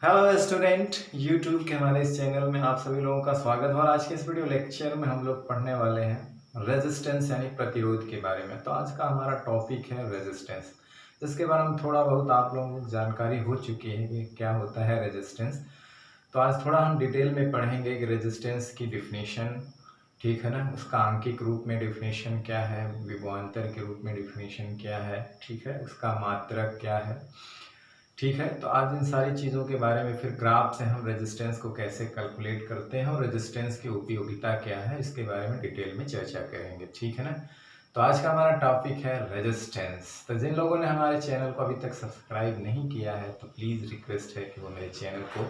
Hello student, YouTube के हमारे इस चैनल में आप सभी लोगों का स्वागत है। और आज के इस वीडियो लेक्चर में हम लोग पढ़ने वाले हैं रेजिस्टेंस यानी प्रतिरोध के बारे में। तो आज का हमारा टॉपिक है रेजिस्टेंस, जिसके बारे में थोड़ा बहुत आप लोगों को जानकारी हो चुकी है कि क्या होता है रेजिस्टेंस। तो आज थोड़ा हम डिटेल में पढ़ेंगे कि रेजिस्टेंस की डिफिनीशन, ठीक है ना, उसका आंकिक रूप में डिफिनीशन क्या है, विभवांतर के रूप में डिफिनीशन क्या है, ठीक है, उसका मात्रक क्या है, ठीक है। तो आज इन सारी चीज़ों के बारे में, फिर ग्राफ से हम रेजिस्टेंस को कैसे कैलकुलेट करते हैं और रेजिस्टेंस की उपयोगिता क्या है, इसके बारे में डिटेल में चर्चा करेंगे, ठीक है ना। तो आज का हमारा टॉपिक है रेजिस्टेंस। तो जिन लोगों ने हमारे चैनल को अभी तक सब्सक्राइब नहीं किया है तो प्लीज़ रिक्वेस्ट है कि वो मेरे चैनल को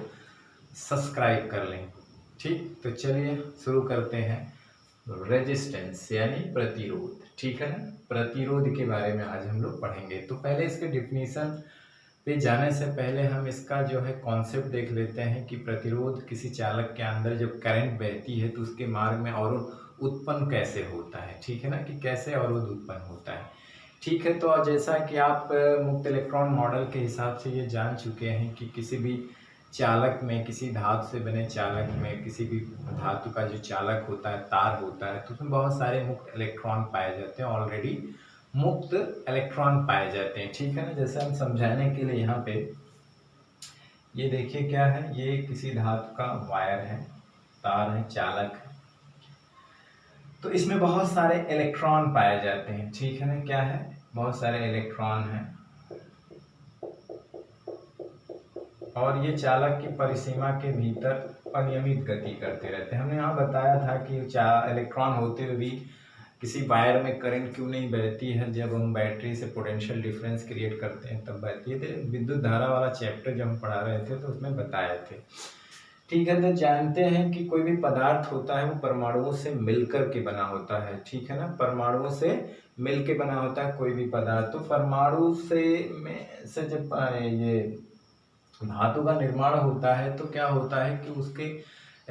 सब्सक्राइब कर लें, ठीक। तो चलिए शुरू करते हैं। रेजिस्टेंस यानी प्रतिरोध, ठीक है ना। प्रतिरोध के बारे में आज हम लोग पढ़ेंगे। तो पहले इसके डिफिनीशन पे जाने से पहले हम इसका जो है कॉन्सेप्ट देख लेते हैं कि प्रतिरोध किसी चालक के अंदर जब करंट बहती है तो उसके मार्ग में अवरोध उत्पन्न कैसे होता है, ठीक है ना, कि कैसे अवरोध उत्पन्न होता है, ठीक है। तो जैसा कि आप मुक्त इलेक्ट्रॉन मॉडल के हिसाब से ये जान चुके हैं कि किसी भी चालक में, किसी धातु से बने चालक में, किसी भी धातु का जो चालक होता है, तार होता है, तो उसमें बहुत सारे मुक्त इलेक्ट्रॉन पाए जाते हैं, ऑलरेडी मुक्त इलेक्ट्रॉन पाए जाते हैं, ठीक है ना। जैसे हम समझाने के लिए यहाँ पे ये देखिए क्या है, ये किसी धातु का वायर है, तार है, चालक है। तो इसमें बहुत सारे इलेक्ट्रॉन पाए जाते हैं, ठीक है ना। क्या है, बहुत सारे इलेक्ट्रॉन हैं और ये चालक की परिसीमा के भीतर अनियमित गति करते रहते हैं। हमने यहाँ बताया था कि इलेक्ट्रॉन होते हुए भी किसी वायर में करंट क्यों नहीं बहती है। जब हम बैटरी से पोटेंशियल डिफरेंस क्रिएट करते हैं तब बहती है। तो विद्युत धारा वाला चैप्टर जब हम पढ़ा रहे थे तो उसमें बताए थे, ठीक है। तो जानते हैं कि कोई भी पदार्थ होता है वो परमाणुओं से मिलकर के बना होता है, ठीक है ना। परमाणुओं से मिल के बना होता है कोई भी पदार्थ। तो परमाणु से जब ये धातु का निर्माण होता है तो क्या होता है कि उसके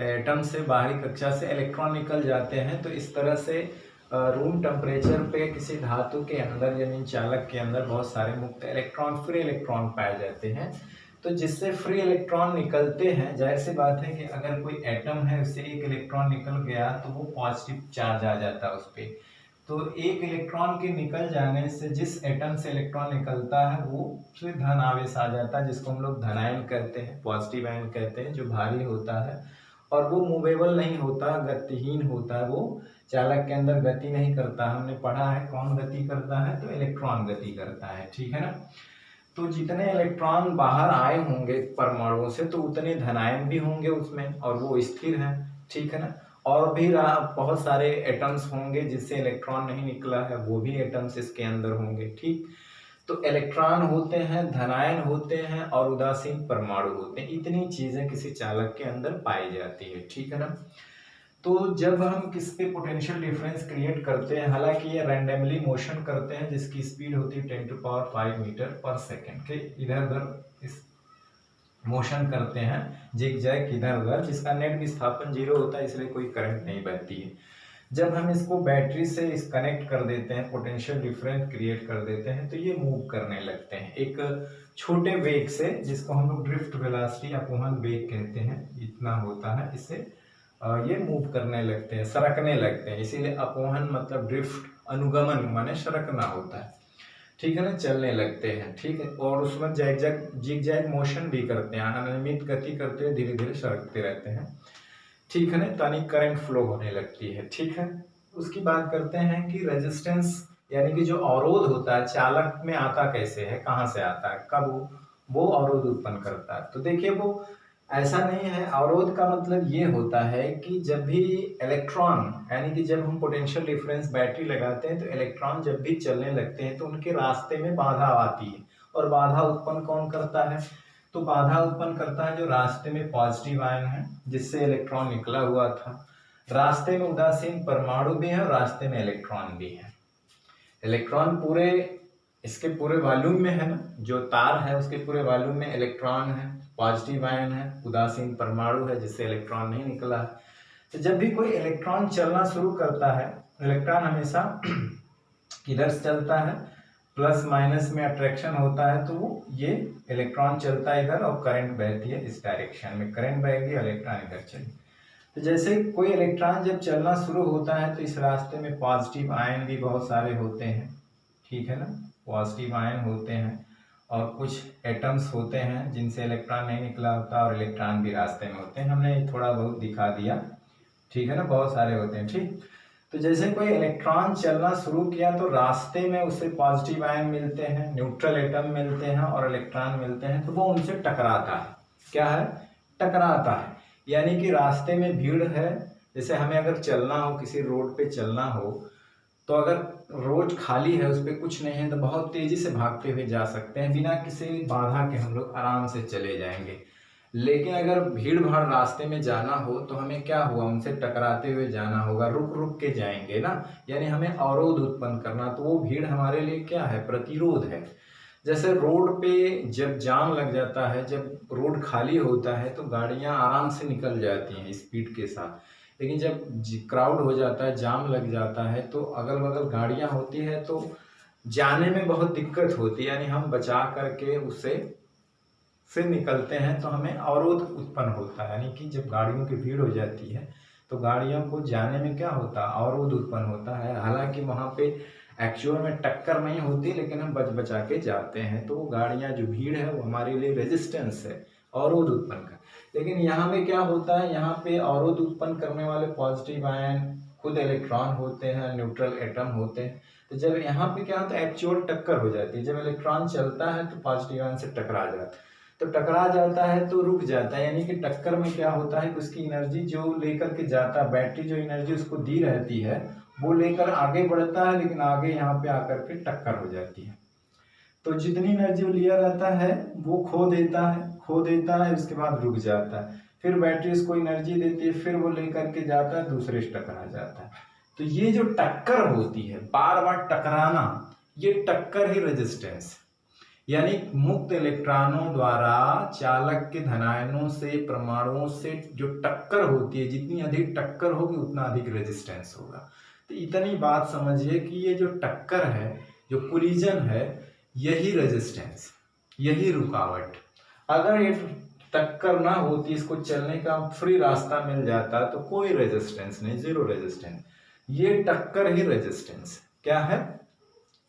एटम से बाहरी कक्षा से इलेक्ट्रॉन निकल जाते हैं। तो इस तरह से रूम टेम्परेचर पे किसी धातु के अंदर यानी चालक के अंदर बहुत सारे मुक्त इलेक्ट्रॉन, फ्री इलेक्ट्रॉन पाए जाते हैं। तो जिससे फ्री इलेक्ट्रॉन निकलते हैं, जाहिर सी बात है कि अगर कोई एटम है उससे एक इलेक्ट्रॉन निकल गया तो वो पॉजिटिव चार्ज आ जाता है उस पर। तो एक इलेक्ट्रॉन के निकल जाने से जिस एटम से इलेक्ट्रॉन निकलता है वो फिर धन आवेश आ जाता है, जिसको हम लोग धनायन कहते हैं, पॉजिटिव आयन कहते हैं, जो भारी होता है और वो मूवेबल नहीं होता, गतिहीन होता है। वो चालक के अंदर गति नहीं करता। हमने पढ़ा है कौन गति करता है, तो इलेक्ट्रॉन गति करता है, ठीक है ना। तो जितने इलेक्ट्रॉन बाहर आए होंगे परमाणुओं से तो उतने धनायन भी होंगे उसमें और वो स्थिर है, ठीक है ना। और भी बहुत सारे एटम्स होंगे जिससे इलेक्ट्रॉन नहीं निकला है, वो भी एटम्स इसके अंदर होंगे, ठीक। तो इलेक्ट्रॉन होते हैं, धनायन होते हैं और उदासीन परमाणु होते हैं। इतनी चीजें किसी चालक के अंदर पाई जाती है, ठीक है ना। तो जब हम किस पे पोटेंशियल डिफरेंस क्रिएट करते हैं, हालांकि ये रैंडमली मोशन करते हैं जिसकी स्पीड होती है 10⁵ मीटर पर सेकेंड के इधर उधर इस मोशन करते हैं, जिग जैग इधर उधर, जिसका नेट विस्थापन 0 होता है, इसलिए कोई करंट नहीं बहती है। जब हम इसको बैटरी से इस कनेक्ट कर देते हैं, पोटेंशियल डिफरेंस क्रिएट कर देते हैं, तो ये मूव करने लगते हैं एक छोटे वेग से, जिसको हम लोग ड्रिफ्ट वेलोसिटी, अपवहन वेग कहते हैं, इतना होता है। इससे ये मूव करने लगते हैं, सरकने लगते हैं, इसीलिए अपवहन मतलब ड्रिफ्ट, अनुगमन माने सरकना होता है, ठीक है ना, चलने लगते हैं, ठीक है। और उसमें जिग जैग मोशन भी करते हैं, अनियमित गति करते हुए धीरे धीरे सरकते रहते हैं, ठीक है ना, ताकि करंट फ्लो होने लगती है, ठीक है। उसकी बात करते हैं कि रेजिस्टेंस यानी कि जो अवरोध होता है चालक में आता कैसे है, कहाँ से आता है, कब वो अवरोध उत्पन्न करता है। तो देखिए वो ऐसा नहीं है। अवरोध का मतलब ये होता है कि जब भी इलेक्ट्रॉन यानी कि जब हम पोटेंशियल डिफरेंस बैटरी लगाते हैं तो इलेक्ट्रॉन जब भी चलने लगते हैं तो उनके रास्ते में बाधा आती है। और बाधा उत्पन्न कौन करता है, तो बाधा उत्पन्न करता है जो रास्ते में पॉजिटिव आयन है जिससे इलेक्ट्रॉन निकला हुआ था। रास्ते में उदासीन परमाणु भी है और रास्ते में इलेक्ट्रॉन भी है। इलेक्ट्रॉन पूरे इसके पूरे वॉल्यूम में है ना, जो तार है उसके पूरे वॉल्यूम में इलेक्ट्रॉन है, पॉजिटिव आयन है, उदासीन परमाणु है जिससे इलेक्ट्रॉन नहीं निकला है। तो जब भी कोई इलेक्ट्रॉन चलना शुरू करता है, इलेक्ट्रॉन हमेशा किधर से चलता है, प्लस माइनस में अट्रैक्शन होता है तो वो ये इलेक्ट्रॉन चलता है इधर और करंट बहती है इस डायरेक्शन में, करंट बहेगी इलेक्ट्रॉन इधर चलेगी। तो जैसे कोई इलेक्ट्रॉन जब चलना शुरू होता है तो इस रास्ते में पॉजिटिव आयन भी बहुत सारे होते हैं, ठीक है ना, पॉजिटिव आयन होते हैं और कुछ एटम्स होते हैं जिनसे इलेक्ट्रॉन नहीं निकला होता और इलेक्ट्रॉन भी रास्ते में होते हैं, हमने थोड़ा बहुत दिखा दिया, ठीक है ना, बहुत सारे होते हैं। ठीक, तो जैसे कोई इलेक्ट्रॉन चलना शुरू किया तो रास्ते में उसे पॉजिटिव आयन मिलते हैं, न्यूट्रल एटम मिलते हैं और इलेक्ट्रॉन मिलते हैं, तो वो उनसे टकराता है। क्या है? टकराता है। यानी कि रास्ते में भीड़ है, जैसे हमें अगर चलना हो, किसी रोड पे चलना हो, तो अगर रोड खाली है, उस पर कुछ नहीं है, तो बहुत तेजी से भागते हुए जा सकते हैं, बिना किसी बाधा के हम लोग आराम से चले जाएंगे। लेकिन अगर भीड़ भाड़ रास्ते में जाना हो तो हमें क्या हुआ, उनसे टकराते हुए जाना होगा, रुक रुक के जाएंगे ना, यानी हमें अवरोध उत्पन्न करना। तो वो भीड़ हमारे लिए क्या है? प्रतिरोध है। जैसे रोड पे जब जाम लग जाता है, जब रोड खाली होता है तो गाड़ियां आराम से निकल जाती हैं स्पीड के साथ, लेकिन जब क्राउड हो जाता है, जाम लग जाता है, तो अगल बगल गाड़ियां होती है तो जाने में बहुत दिक्कत होती है, यानी हम बचा करके उससे फिर निकलते हैं तो हमें अवरोध उत्पन्न होता है। यानी कि जब गाड़ियों की भीड़ हो जाती है तो गाड़ियों को जाने में क्या होता है? अवरोध उत्पन्न होता है। हालांकि वहाँ पे एक्चुअल में टक्कर नहीं होती, लेकिन हम बच बचा के जाते हैं, तो वो गाड़ियाँ जो भीड़ है वो हमारे लिए रेजिस्टेंस है, अवरोध उत्पन्न कर। लेकिन यहाँ पे क्या होता है? यहाँ पे अवरोध उत्पन्न करने वाले पॉजिटिव आयन खुद इलेक्ट्रॉन होते हैं, न्यूट्रल एटम होते हैं। तो जब यहाँ पे क्या होता है? एक्चुअल टक्कर हो जाती है। जब इलेक्ट्रॉन चलता है तो पॉजिटिव आयन से टकरा जाता है, तो टकरा जाता है तो रुक जाता है। यानी कि टक्कर में क्या होता है कि उसकी एनर्जी जो लेकर के जाता है, बैटरी जो एनर्जी उसको दी रहती है वो लेकर आगे बढ़ता है, लेकिन आगे यहाँ पे आकर के टक्कर हो जाती है। तो जितनी एनर्जी वो लिया रहता है वो खो देता है, उसके बाद रुक जाता है। फिर बैटरी उसको एनर्जी देती है, फिर वो लेकर के जाता है, दूसरे से टकरा जाता है। तो ये जो टक्कर होती है, बार बार टकराना, ये टक्कर ही रेजिस्टेंस, यानी मुक्त इलेक्ट्रॉनों द्वारा चालक के धनायनों से, परमाणुओं से जो टक्कर होती है, जितनी अधिक टक्कर होगी उतना अधिक रेजिस्टेंस होगा। तो इतनी बात समझिए कि ये जो टक्कर है, जो कोलिजन है, यही रेजिस्टेंस, यही रुकावट। अगर ये टक्कर ना होती, इसको चलने का फ्री रास्ता मिल जाता, तो कोई रेजिस्टेंस नहीं, जीरो रेजिस्टेंस। ये टक्कर ही रेजिस्टेंस, क्या है?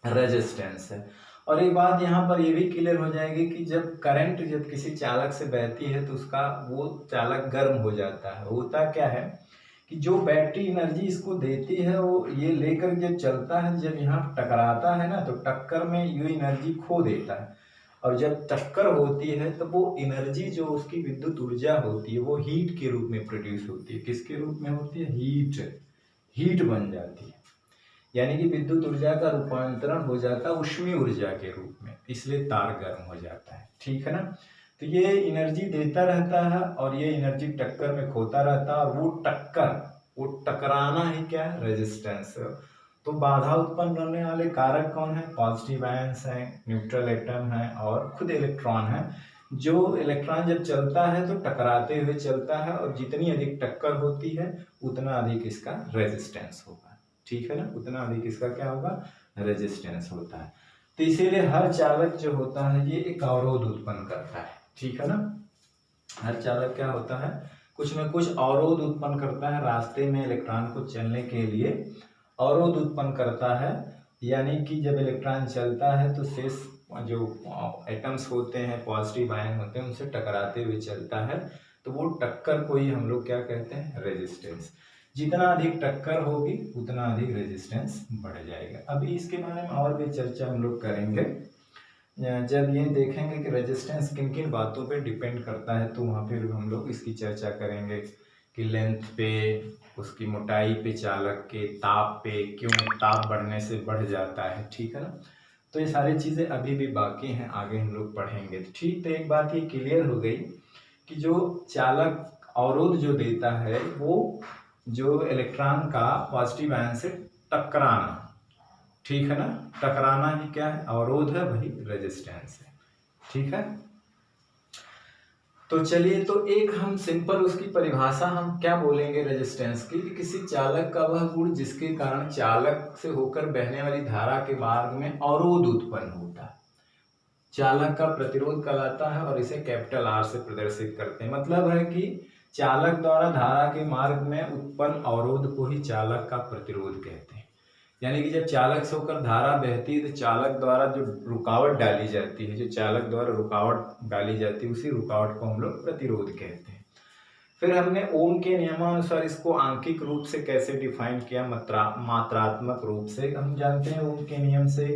रेजिस्टेंस है। और एक बात यहाँ पर ये भी क्लियर हो जाएगी कि जब करंट जब किसी चालक से बहती है तो उसका वो चालक गर्म हो जाता है। होता क्या है कि जो बैटरी एनर्जी इसको देती है वो ये लेकर जब चलता है, जब यहाँ टकराता है ना, तो टक्कर में ये एनर्जी खो देता है। और जब टक्कर होती है तो वो एनर्जी जो उसकी विद्युत ऊर्जा होती है वो हीट के रूप में प्रोड्यूस होती है। किसके रूप में होती है? हीट बन जाती है। यानी कि विद्युत ऊर्जा का रूपांतरण हो जाता है ऊष्मीय ऊर्जा के रूप में, इसलिए तार गर्म हो जाता है, ठीक है ना। तो ये एनर्जी देता रहता है और ये एनर्जी टक्कर में खोता रहता है, और वो टकराना ही क्या है? रेजिस्टेंस। तो बाधा उत्पन्न करने वाले कारक कौन है? पॉजिटिव आयंस हैं, न्यूट्रल एटम है और खुद इलेक्ट्रॉन है। जो इलेक्ट्रॉन जब चलता है तो टकराते हुए चलता है, और जितनी अधिक टक्कर होती है उतना अधिक इसका रेजिस्टेंस होगा, ठीक है ना, उतना अधिक इसका क्या होगा? रेजिस्टेंस होता है। तो इसीलिए हर चालक जो होता है ये एक अवरोध उत्पन्न करता है, ठीक है ना। हर चालक क्या होता है? कुछ न कुछ अवरोध उत्पन्न करता है, रास्ते में इलेक्ट्रॉन को चलने के लिए अवरोध उत्पन्न करता है। यानी कि जब इलेक्ट्रॉन चलता है तो शेष जो एटम्स होते हैं, पॉजिटिव आयन होते हैं, उनसे टकराते हुए चलता है, तो वो टक्कर को ही हम लोग क्या कहते हैं? रेजिस्टेंस। जितना अधिक टक्कर होगी उतना अधिक रेजिस्टेंस बढ़ जाएगा। अभी इसके बारे में और भी चर्चा हम लोग करेंगे जब ये देखेंगे कि रेजिस्टेंस किन किन बातों पे डिपेंड करता है, तो वहाँ पे हम लोग इसकी चर्चा करेंगे कि लेंथ पे, उसकी मोटाई पे, चालक के ताप पे, क्यों ताप बढ़ने से बढ़ जाता है, ठीक है ना। तो ये सारी चीज़ें अभी भी बाकी हैं, आगे हम लोग पढ़ेंगे, ठीक। तो एक बात ये क्लियर हो गई कि जो चालक अवरोध जो देता है वो जो इलेक्ट्रॉन का पॉजिटिव आयन से टकराना, ठीक है ना, टकराना ही क्या है? अवरोध है, वही रेजिस्टेंस है, ठीक है। तो चलिए, तो एक हम सिंपल उसकी परिभाषा हम क्या बोलेंगे रेजिस्टेंस की, कि किसी चालक का वह गुण जिसके कारण चालक से होकर बहने वाली धारा के मार्ग में अवरोध उत्पन्न होता है, चालक का प्रतिरोध कहलाता है, और इसे कैपिटल आर से प्रदर्शित करते हैं। मतलब है कि चालक द्वारा धारा के मार्ग में उत्पन्न अवरोध को ही चालक का प्रतिरोध कहते हैं। यानी कि जब चालक से होकर धारा बहती है तो चालक द्वारा जो रुकावट डाली जाती है, जो चालक द्वारा रुकावट डाली जाती है, उसी रुकावट को हम लोग प्रतिरोध कहते हैं। फिर हमने ओम के नियमानुसार इसको आंकिक रूप से कैसे डिफाइन किया, मात्रात्मक रूप से। हम जानते हैं ओम के नियम से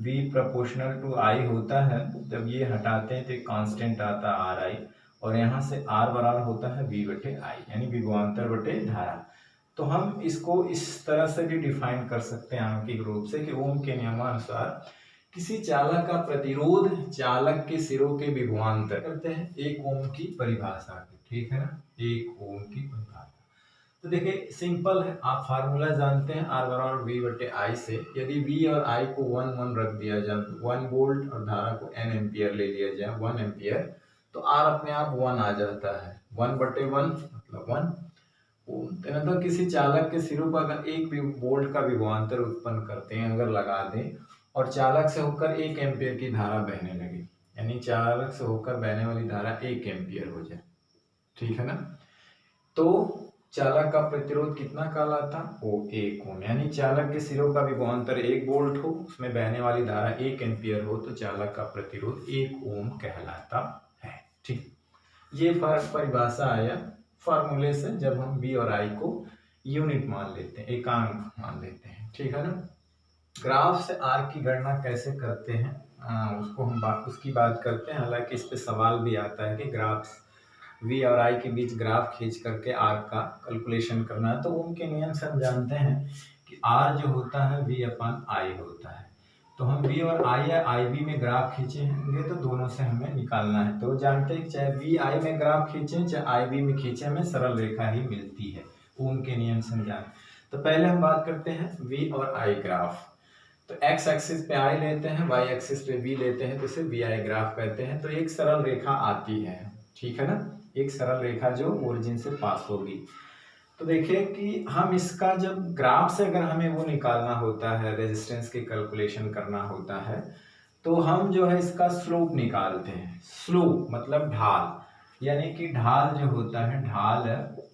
V प्रोपोर्शनल टू I होता है, जब ये हटाते हैं तो एक कांस्टेंट आता है RI, और यहाँ से R बराबर होता है V बटे I, यानी विभवांतर बटे धारा। तो हम इसको इस तरह से भी डिफाइन कर सकते हैं आंकिक रूप से कि ओम के नियमानुसार किसी चालक का प्रतिरोध चालक के सिरों के विभवांतर करते हैं 1 ओम की परिभाषा की, ठीक है ना, 1 ओम की परिभाषा। तो देखिए सिंपल है, आप फार्मूला जानते हैं R बराबर V बटे I से। यदि V और I को 1 1 रख दिया जाए, 1 वोल्ट और धारा को n एम्पियर ले लिया जाए, 1 एम्पियर, तो R अपने आप 1 आ जाता है। 1 बटे 1 मतलब 1 ओम। तो मतलब किसी चालक के सिरों पर अगर 1 वोल्ट का विभवांतर उत्पन्न करते हैं, अगर लगा दें, और चालक से होकर 1 एम्पियर की धारा बहने लगे, यानी चालक से होकर बहने वाली धारा 1 एम्पियर हो जाए, ठीक है ना, तो चालक का प्रतिरोध कितना कहलाता, वो 1 ओम। यानी चालक के सिरों का विभवांतर 1 वोल्ट हो, उसमें बहने वाली धारा 1 एम्पियर हो, तो चालक का प्रतिरोध 1 ओम कहलाता है। ठीक, ये परिभाषा आया फार्मूले से, जब हम V और I को यूनिट मान लेते हैं, एकांक मान लेते हैं, ठीक है ना। ग्राफ से R की गणना कैसे करते हैं, उसको हम उसकी बात करते हैं। हालांकि इस पे सवाल भी आता है कि ग्राफ V और I के बीच ग्राफ खींच करके R का कैलकुलेशन करना है। तो ओम के नियम से हम जानते हैं कि R जो होता है V अपन I होता है। तो हम V और I या IV में ग्राफ खींचेंगे तो दोनों से हमें निकालना है। तो जानते हैं चाहे VI में ग्राफ खींचें चाहे IV में खींचें, हमें सरल रेखा ही मिलती है, ओम के नियम से हम जानते। तो पहले हम बात करते हैं V और I ग्राफ। तो x एक्सिस पे I लेते हैं, y एक्सिस पे V लेते हैं, तो इसे VI ग्राफ कहते हैं। तो एक सरल रेखा आती है, ठीक है ना, एक सरल रेखा जो ओरिजिन से पास होगी। तो देखिए कि हम इसका जब ग्राफ से अगर हमें वो निकालना होता है, रेजिस्टेंस की कैलकुलेशन करना होता है, तो हम जो है इसका स्लोप निकालते हैं। स्लोप मतलब ढाल, यानी कि ढाल जो होता है, ढाल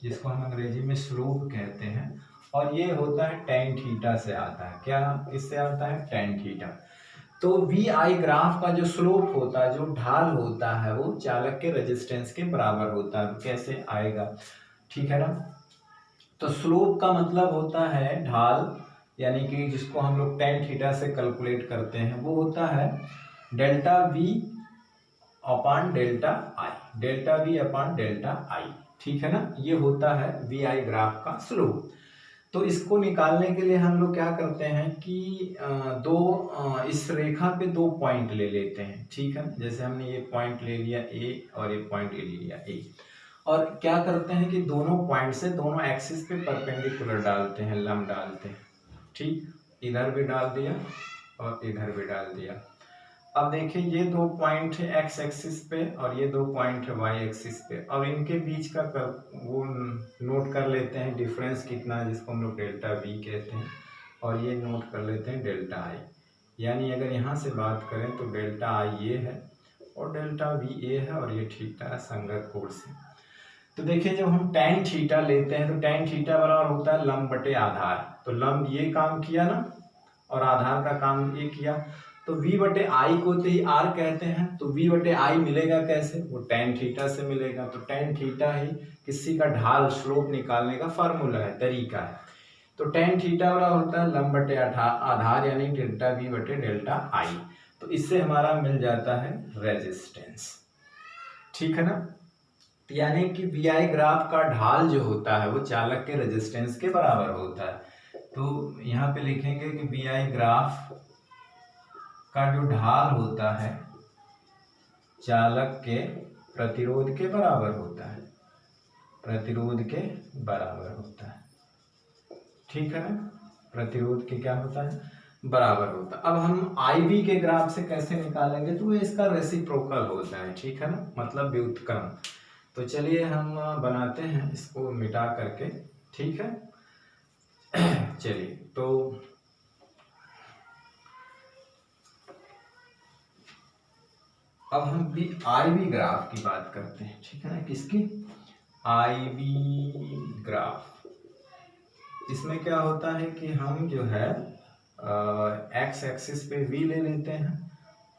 जिसको हम अंग्रेजी में स्लोप कहते हैं, और ये होता है tan थीटा से आता है। क्या, किससे आता है, tan थीटा। तो VI ग्राफ का जो स्लोप होता है, जो ढाल होता है, वो चालक के रेजिस्टेंस के बराबर होता है। कैसे आएगा, ठीक है ना। तो स्लोप का मतलब होता है ढाल, यानी कि जिसको हम लोग tan थीटा से कैलकुलेट करते हैं, वो होता है delta V upon delta I, delta V upon delta I, ठीक है ना। ये होता है VI ग्राफ का स्लोप। तो इसको निकालने के लिए हम लोग क्या करते हैं कि इस रेखा पे 2 पॉइंट ले लेते हैं, ठीक है। जैसे हमने ये पॉइंट ले लिया A और ये पॉइंट ले लिया A, और क्या करते हैं कि दोनों पॉइंट से दोनों एक्सिस पे परपेंडिकुलर डालते हैं, लंब डालते हैं, ठीक। इधर भी डाल दिया और इधर भी डाल दिया। अब देखिए ये 2 पॉइंट है x एक्सिस पे और ये 2 पॉइंट है y एक्सिस पे, और इनके बीच का वो नोट कर लेते हैं डिफरेंस कितना है, जिसको हम लोग डेल्टा V कहते हैं, और ये नोट कर लेते हैं डेल्टा I। यानी अगर यहाँ से बात करें तो डेल्टा I ये है और डेल्टा V ये है, और ये थीटा है संगत कोण से। तो देखिए जब हम tan थीटा लेते हैं तो tan थीटा बराबर होता है लंब बटे आधार। तो लंब ये काम किया ना, और आधार का काम ये किया, तो V बटे I को तो ही R कहते हैं। तो V बटे I मिलेगा कैसे, वो tan थीटा से मिलेगा। तो tan थीटा ही किसी का ढाल स्लोप निकालने का फार्मूला है, तरीका है। तो tan थीटा वाला होता है लंब बटे आधार, यानी डेल्टा V बटे डेल्टा I। तो इससे हमारा मिल जाता है रेजिस्टेंस, ठीक है ना। यानी कि VI ग्राफ का ढाल जो होता है वो चालक के रेजिस्टेंस के बराबर होता है। तो यहाँ पे लिखेंगे कि VI ग्राफ का जो ढाल होता है चालक के प्रतिरोध के बराबर होता है, प्रतिरोध के बराबर होता है, ठीक है ना। प्रतिरोध के क्या होता है, बराबर होता है। अब हम IV के ग्राफ से कैसे निकालेंगे, तो ये इसका रेसिप्रोकल होता है, ठीक है ना, मतलब व्युत्क्रम। तो चलिए हम बनाते हैं इसको मिटा करके, ठीक है। चलिए तो अब हम आई वी ग्राफ की बात करते हैं, ठीक है ना। किसकी? आई वी ग्राफ। इसमें क्या होता है कि हम जो है एक्स एक्सिस पे वी ले लेते हैं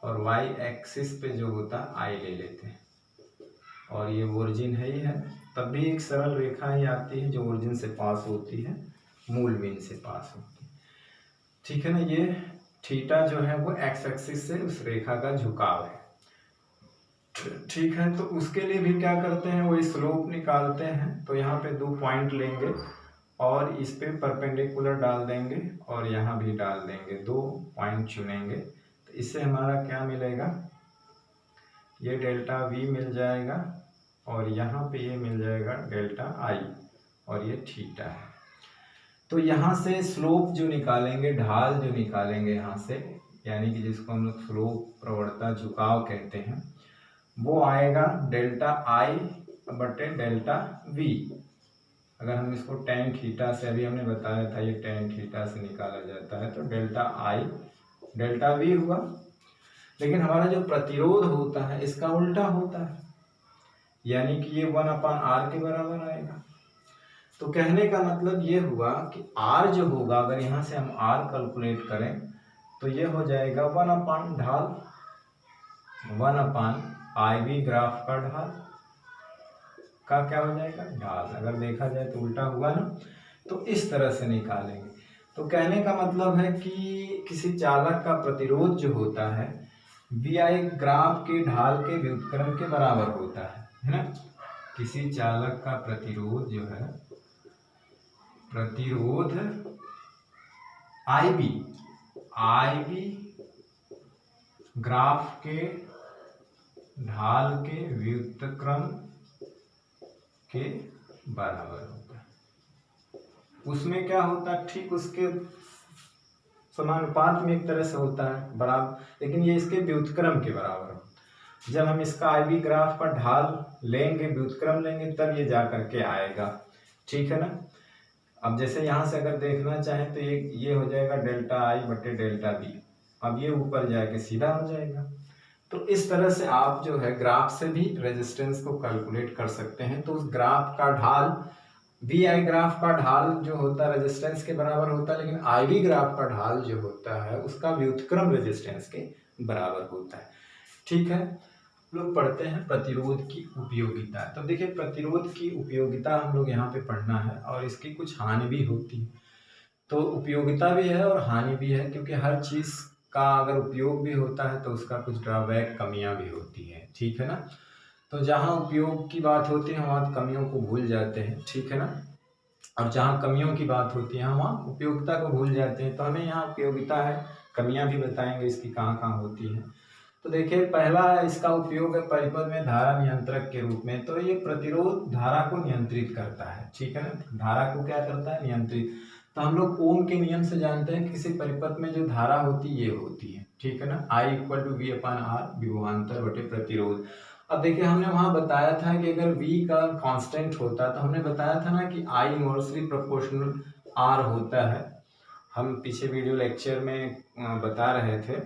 और वाई एक्सिस पे जो होता है आई ले लेते हैं, और ये ओरिजिन है ही है। तब भी एक सरल रेखा ही आती है जो ओरिजिन से पास होती है, मूल बिंदु से पास होती है, ठीक है ना। ये थीटा जो है वो एक्स एक्सिस से उस रेखा का झुकाव है, ठीक है। तो उसके लिए भी क्या करते हैं, वो स्लोप निकालते हैं। तो यहाँ पे 2 पॉइंट लेंगे और इस पे परपेंडिकुलर डाल देंगे और यहाँ भी डाल देंगे, 2 पॉइंट चुनेंगे। तो इससे हमारा क्या मिलेगा, ये डेल्टा वी मिल जाएगा और यहाँ पे ये मिल जाएगा डेल्टा आई, और ये थीटा है। तो यहाँ से स्लोप जो निकालेंगे, ढाल जो निकालेंगे यहाँ से, यानी कि जिसको हम लोग स्लोप, प्रवणता, झुकाव कहते हैं, वो आएगा डेल्टा आई बटे डेल्टा वी। अगर हम इसको टेन थीटा से, अभी हमने बताया था ये टेन थीटा से निकाला जाता है, तो डेल्टा आई डेल्टा वी हुआ। लेकिन हमारा जो प्रतिरोध होता है इसका उल्टा होता है, यानी कि ये 1/r के बराबर आएगा। तो कहने का मतलब ये हुआ कि r जो होगा, अगर यहाँ से हम r कैलकुलेट करें तो ये हो जाएगा 1/ढाल, 1/IV ग्राफ का ढाल का क्या हो जाएगा, ढाल। अगर देखा जाए तो उल्टा हुआ ना, तो इस तरह से निकालेंगे। तो कहने का मतलब है कि किसी चालक का प्रतिरोध जो होता है VI ग्राफ के ढाल के व्युत्क्रम के बराबर होता है ना। किसी चालक का प्रतिरोध जो है, प्रतिरोध IB ग्राफ के ढाल के व्युत्क्रम के बराबर होता है। उसमें क्या होता है, ठीक उसके समानुपात में एक तरह से होता है बराबर, लेकिन ये इसके व्युत्क्रम के बराबर हो। जब हम इसका IB ग्राफ का ढाल लेंगे, व्युत्क्रम लेंगे, तब ये जा करके आएगा, ठीक है ना। अब जैसे यहाँ से अगर देखना चाहें तो ये हो जाएगा डेल्टा आई बटे डेल्टा बी। अब ये ऊपर जाके सीधा हो जाएगा। तो इस तरह से आप जो है ग्राफ से भी रेजिस्टेंस को कैलकुलेट कर सकते हैं। तो उस ग्राफ का ढाल, VI ग्राफ का ढाल जो होता है रेजिस्टेंस के बराबर होता है, लेकिन IB ग्राफ का ढाल जो होता है उसका व्युत्क्रम रेजिस्टेंस के बराबर होता है, ठीक है। लोग पढ़ते हैं प्रतिरोध की उपयोगिता। तो देखिए प्रतिरोध की उपयोगिता हम लोग यहाँ पे पढ़ना है, और इसकी कुछ हानि भी होती है। तो उपयोगिता भी है और हानि भी है, क्योंकि हर चीज़ का अगर उपयोग भी होता है तो उसका कुछ ड्रॉबैक, कमियां भी होती है, ठीक है ना। तो जहाँ उपयोग की बात होती है वहाँ कमियों को भूल जाते हैं, ठीक है ना। और जहाँ कमियों की बात होती है वहाँ उपयोगिता को भूल जाते हैं। तो हमें यहाँ उपयोगिता है, कमियां भी बताएंगे इसकी कहाँ कहाँ होती हैं। तो देखिए पहला इसका उपयोग है परिपथ में धारा नियंत्रक के रूप में। तो ये प्रतिरोध धारा को नियंत्रित करता है, ठीक है ना। धारा को क्या करता है, नियंत्रित। तो हम लोग ओम के नियम से जानते हैं कि किसी परिपथ में जो धारा होती है ये होती है, ठीक है ना। I = V/R विभवांतर बटे प्रतिरोध। अब देखिए हमने वहां बताया था कि अगर V का कांस्टेंट होता तो हमने बताया था ना कि I इनवर्सली प्रोपोर्शनल R होता है। हम पीछे वीडियो लेक्चर में बता रहे थे,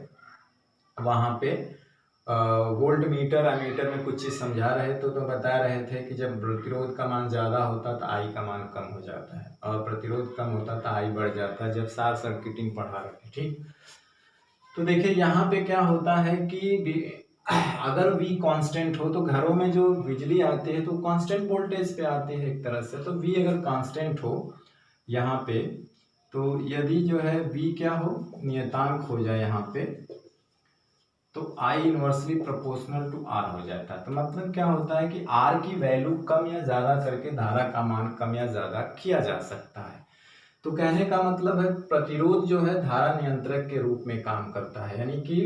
वहाँ पे वोल्ट मीटर एमीटर में कुछ चीज़ समझा रहे तो बता रहे थे कि जब प्रतिरोध का मान ज़्यादा होता तो I का मान कम हो जाता है, और प्रतिरोध कम होता तो I बढ़ जाता है, जब शॉर्ट सर्किटिंग पढ़ा रहे, ठीक। तो देखिए यहाँ पे क्या होता है कि अगर V कांस्टेंट हो तो घरों में जो बिजली आती है तो कांस्टेंट वोल्टेज पे आती है एक तरह से। तो V अगर कांस्टेंट हो यहाँ पे, तो यदि जो है V क्या हो, नियतांक हो जाए यहाँ पे, तो I inversely proportional to R हो जाता है। तो मतलब क्या होता है कि R की वैल्यू कम या ज़्यादा करके धारा का मान कम या ज़्यादा किया जा सकता है। तो कहने का मतलब है प्रतिरोध जो है धारा नियंत्रक के रूप में काम करता है, यानी कि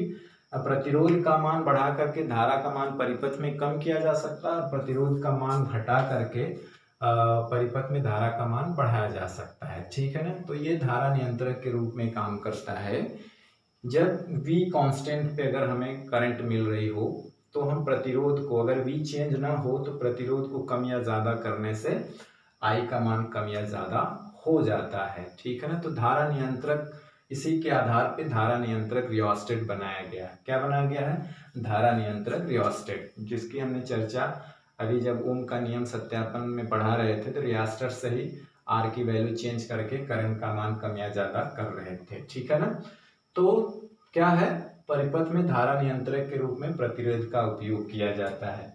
प्रतिरोध का मान बढ़ा करके धारा का मान परिपथ में कम किया जा सकता है, और प्रतिरोध का मान घटा करके परिपथ में धारा का मान बढ़ाया जा सकता है, ठीक है ना। तो ये धारा नियंत्रक के रूप में काम करता है। जब V कांस्टेंट पे अगर हमें करंट मिल रही हो तो हम प्रतिरोध को, अगर V चेंज ना हो तो प्रतिरोध को कम या ज़्यादा करने से I का मान कम या ज़्यादा हो जाता है। ठीक है ना। तो धारा नियंत्रक, इसी के आधार पे धारा नियंत्रक रियोस्टेट बनाया गया है। क्या बनाया गया है? धारा नियंत्रक रियोस्टेट, जिसकी हमने चर्चा अभी जब ओम का नियम सत्यापन में पढ़ा रहे थे, तो रियोस्टेट से ही R की वैल्यू चेंज करके करंट का मान कम या ज़्यादा कर रहे थे। ठीक है ना। तो क्या है, परिपथ में धारा नियंत्रक के रूप में प्रतिरोध का उपयोग किया जाता है।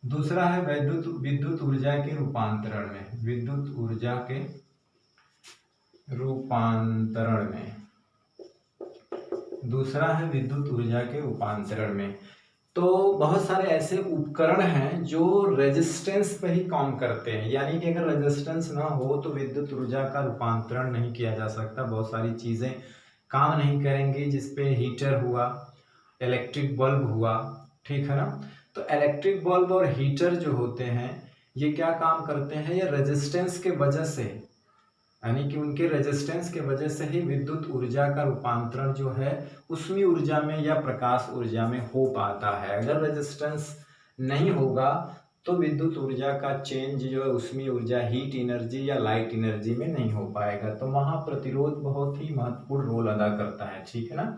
दूसरा है विद्युत ऊर्जा के रूपांतरण में, विद्युत ऊर्जा के रूपांतरण में, दूसरा है विद्युत ऊर्जा के रूपांतरण में। तो बहुत सारे ऐसे उपकरण हैं जो रेजिस्टेंस पे ही काम करते हैं, यानी कि अगर रेजिस्टेंस ना हो तो विद्युत ऊर्जा का रूपांतरण नहीं किया जा सकता। बहुत सारी चीजें काम नहीं करेंगी, जिसपे हीटर हुआ, इलेक्ट्रिक बल्ब हुआ। ठीक है ना। तो इलेक्ट्रिक बल्ब और हीटर जो होते हैं, ये क्या काम करते हैं? ये रेजिस्टेंस के वजह से, यानी कि उनके रेजिस्टेंस के वजह से ही विद्युत ऊर्जा का रूपांतरण जो है ऊष्मीय ऊर्जा में या प्रकाश ऊर्जा में हो पाता है। अगर रेजिस्टेंस नहीं होगा तो विद्युत ऊर्जा का चेंज जो है ऊष्मीय ऊर्जा, हीट एनर्जी या लाइट एनर्जी में नहीं हो पाएगा। तो वहाँ प्रतिरोध बहुत ही महत्वपूर्ण रोल अदा करता है। ठीक है ना।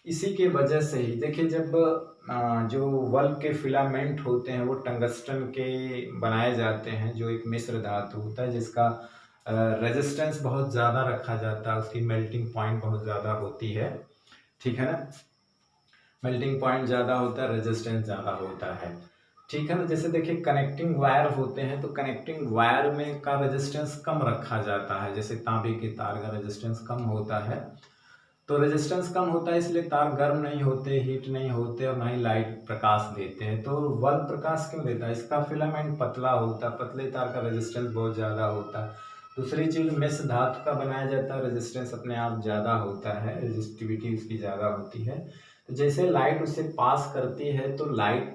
इसी के वजह से ही देखिए, जब जो बल्ब के फिलामेंट होते हैं वो टंगस्टन के बनाए जाते हैं, जो एक मिश्र धातु होता है जिसका रेजिस्टेंस बहुत ज़्यादा रखा जाता है, उसकी मेल्टिंग पॉइंट बहुत ज़्यादा होती है। ठीक है ना। मेल्टिंग पॉइंट ज़्यादा होता है, रेजिस्टेंस ज़्यादा होता है। ठीक है ना। जैसे देखिए कनेक्टिंग वायर होते हैं, तो कनेक्टिंग वायर में का रेजिस्टेंस कम रखा जाता है। जैसे तांबे के तार का रेजिस्टेंस कम होता है, तो रेजिस्टेंस कम होता है, इसलिए तार गर्म नहीं होते, हीट नहीं होते और ना ही लाइट प्रकाश देते हैं। तो बल्ब प्रकाश क्यों देता है? इसका फिलामेंट पतला होता है, पतले तार का रेजिस्टेंस बहुत ज़्यादा होता है। दूसरी चीज़, मिश्र धातु का बनाया जाता है, रेजिस्टेंस अपने आप ज़्यादा होता है, रेजिस्टिविटी उसकी ज़्यादा होती है। तो जैसे लाइट उससे पास करती है तो लाइट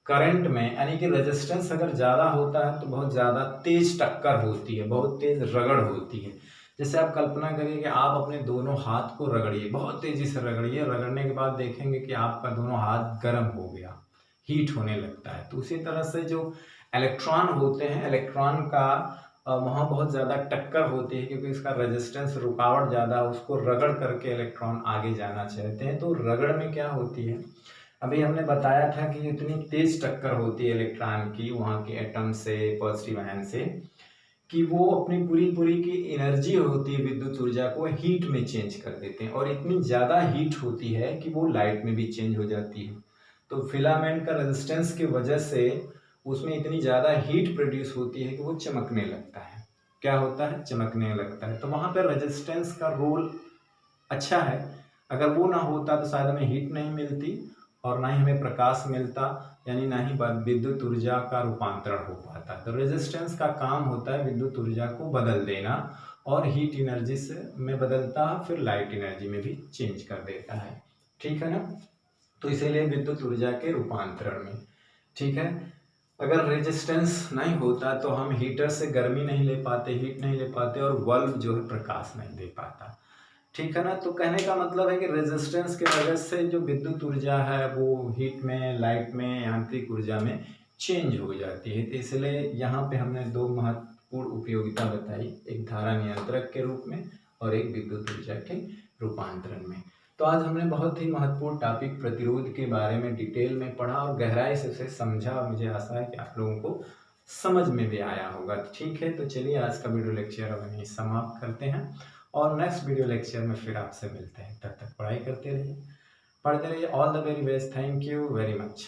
करंट में, यानी कि रेजिस्टेंस अगर ज़्यादा होता है तो बहुत ज़्यादा तेज टक्कर होती है, बहुत तेज रगड़ होती है। जैसे आप कल्पना करिए कि आप अपने दोनों हाथ को रगड़िए, बहुत तेजी से रगड़िए, रगड़ने के बाद देखेंगे कि आपका दोनों हाथ गर्म हो गया, हीट होने लगता है। तो उसी तरह से जो इलेक्ट्रॉन होते हैं, इलेक्ट्रॉन का वहाँ बहुत ज़्यादा टक्कर होती है, क्योंकि इसका रेजिस्टेंस, रुकावट ज़्यादा, उसको रगड़ करके इलेक्ट्रॉन आगे जाना चाहते हैं। तो रगड़ में क्या होती है, अभी हमने बताया था कि इतनी तेज टक्कर होती है इलेक्ट्रॉन की वहाँ के एटम से, पॉजिटिव आयन से, कि वो अपनी पूरी की एनर्जी होती है विद्युत ऊर्जा को हीट में चेंज कर देते हैं, और इतनी ज़्यादा हीट होती है कि वो लाइट में भी चेंज हो जाती है। तो फिलामेंट का रेजिस्टेंस की वजह से उसमें इतनी ज़्यादा हीट प्रोड्यूस होती है कि वो चमकने लगता है। क्या होता है? चमकने लगता है। तो वहाँ पर रेजिस्टेंस का रोल अच्छा है। अगर वो ना होता तो शायद हमें हीट नहीं मिलती और ना ही हमें प्रकाश मिलता, यानी ना ही विद्युत ऊर्जा का रूपांतरण हो पाता। तो रेजिस्टेंस का काम होता है विद्युत ऊर्जा को बदल देना, और हीट एनर्जी से में बदलता है, फिर लाइट एनर्जी में भी चेंज कर देता है। ठीक है ना। तो इसीलिए विद्युत ऊर्जा के रूपांतरण में, ठीक है, अगर रेजिस्टेंस नहीं होता तो हम हीटर से गर्मी नहीं ले पाते, हीट नहीं ले पाते, और बल्ब जो है प्रकाश नहीं दे पाता। ठीक है ना। तो कहने का मतलब है कि रेजिस्टेंस की वजह से जो विद्युत ऊर्जा है वो हीट में, लाइट में, यांत्रिक ऊर्जा में चेंज हो जाती है। तो इसलिए यहाँ पे हमने दो महत्वपूर्ण उपयोगिता बताई, एक धारा नियंत्रक के रूप में और एक विद्युत ऊर्जा के रूपांतरण में। तो आज हमने बहुत ही महत्वपूर्ण टॉपिक प्रतिरोध के बारे में डिटेल में पढ़ा और गहराई से उसे समझा, और मुझे आशा है कि आप लोगों को समझ में भी आया होगा। ठीक है, तो चलिए आज का वीडियो लेक्चर अब यहीं समाप्त करते हैं, और नेक्स्ट वीडियो लेक्चर में फिर आपसे मिलते हैं। तब तक पढ़ाई करते रहिए, पढ़ते रहिए। All the very best. Thank you very much.